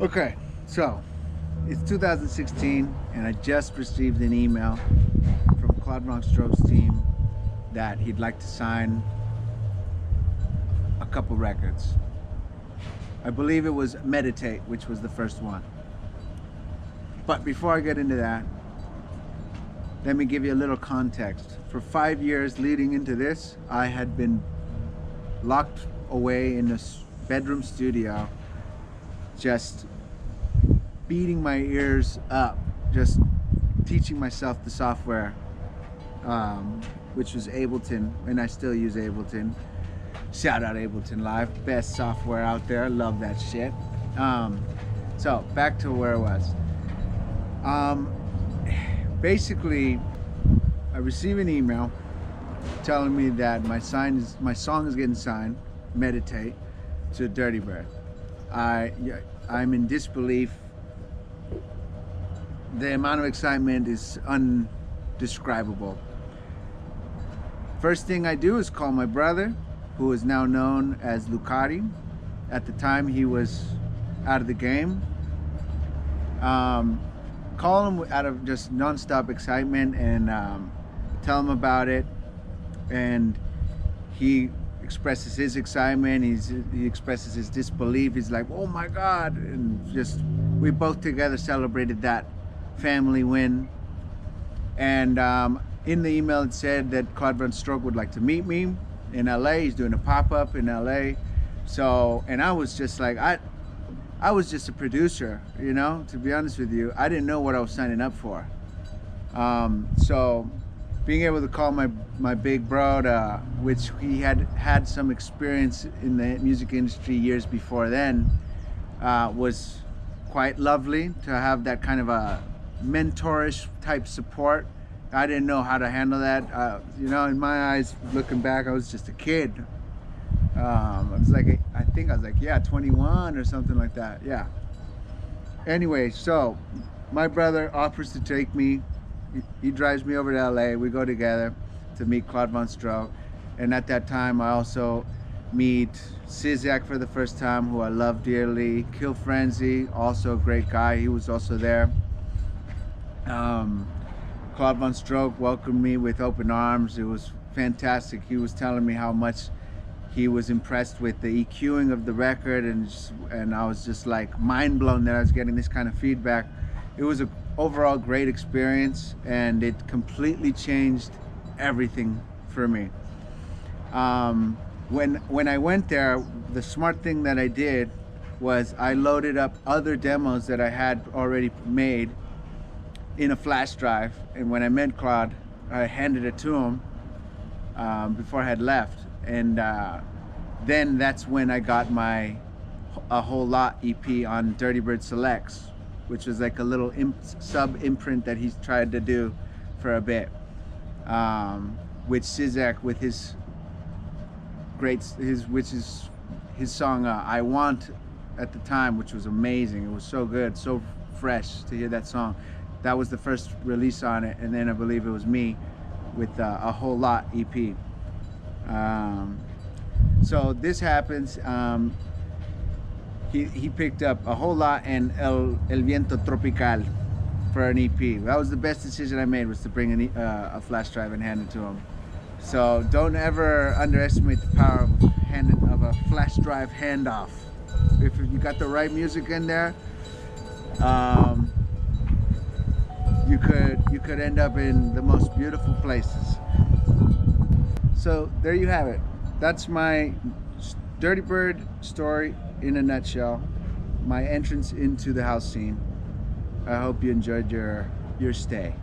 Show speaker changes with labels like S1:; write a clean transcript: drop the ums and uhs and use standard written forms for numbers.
S1: Okay, so it's 2016, and I just received an email from Claude Von Stroke's team that he'd like to sign a couple records. I believe it was Meditate, which was the first one. But before I get into that, let me give you a little context. For 5 years leading into this, I had been locked away in a bedroom studio, just beating my ears up, just teaching myself the software, which was Ableton, and I still use Ableton. Shout out Ableton Live, best software out there. Love that shit. So back to where I was. Basically, I received an email telling me that my song is getting signed, Meditate, to Dirty Bird. I'm in disbelief. The amount of excitement is undescribable. First thing I do is call my brother, who is now known as Lucari. At the time, he was out of the game. Call him out of just non-stop excitement and tell him about it. And he expresses his excitement. He expresses his disbelief. He's like, "Oh my God!" And just we both together celebrated that family win. And in the email it said that Claude Von Stroke would like to meet me in LA. He's doing a pop-up in LA. So, and I was just like, I was just a producer, you know, to be honest with you. I didn't know what I was signing up for. So being able to call my big bro, which he had some experience in the music industry years before then, was quite lovely to have that kind of a mentorish type support. I didn't know how to handle that. You know, in my eyes, looking back, I was just a kid. I think I was like, yeah, 21 or something like that. Yeah. Anyway, so my brother offers to take me. He drives me over to LA. We go together to meet Claude Von Stroke. And at that time, I also meet Sizak for the first time, who I love dearly. Kill Frenzy, also a great guy. He was also there. Claude Von Stroke welcomed me with open arms. It was fantastic. He was telling me how much he was impressed with the EQing of the record, and I was just like mind blown that I was getting this kind of feedback. It was an overall great experience, and it completely changed everything for me. When I went there, the smart thing that I did was I loaded up other demos that I had already made in a flash drive, and when I met Claude, I handed it to him before I had left, and then that's when I got my A Whole Lot EP on Dirty Bird Selects, which was like a little sub imprint that he's tried to do for a bit, with Sizak with his song I Want at the time, which was amazing. It was so good, so fresh to hear that song. That was the first release on it, and then I believe it was me with A Whole Lot EP. So this happens. He picked up A Whole Lot and El Viento Tropical for an EP. That was the best decision I made, was to bring a flash drive and hand it to him. So don't ever underestimate the power of a flash drive handoff. If you got the right music in there, you could end up in the most beautiful places. So there you have it. That's my Dirty Bird story in a nutshell. My entrance into the house scene. I hope you enjoyed your stay.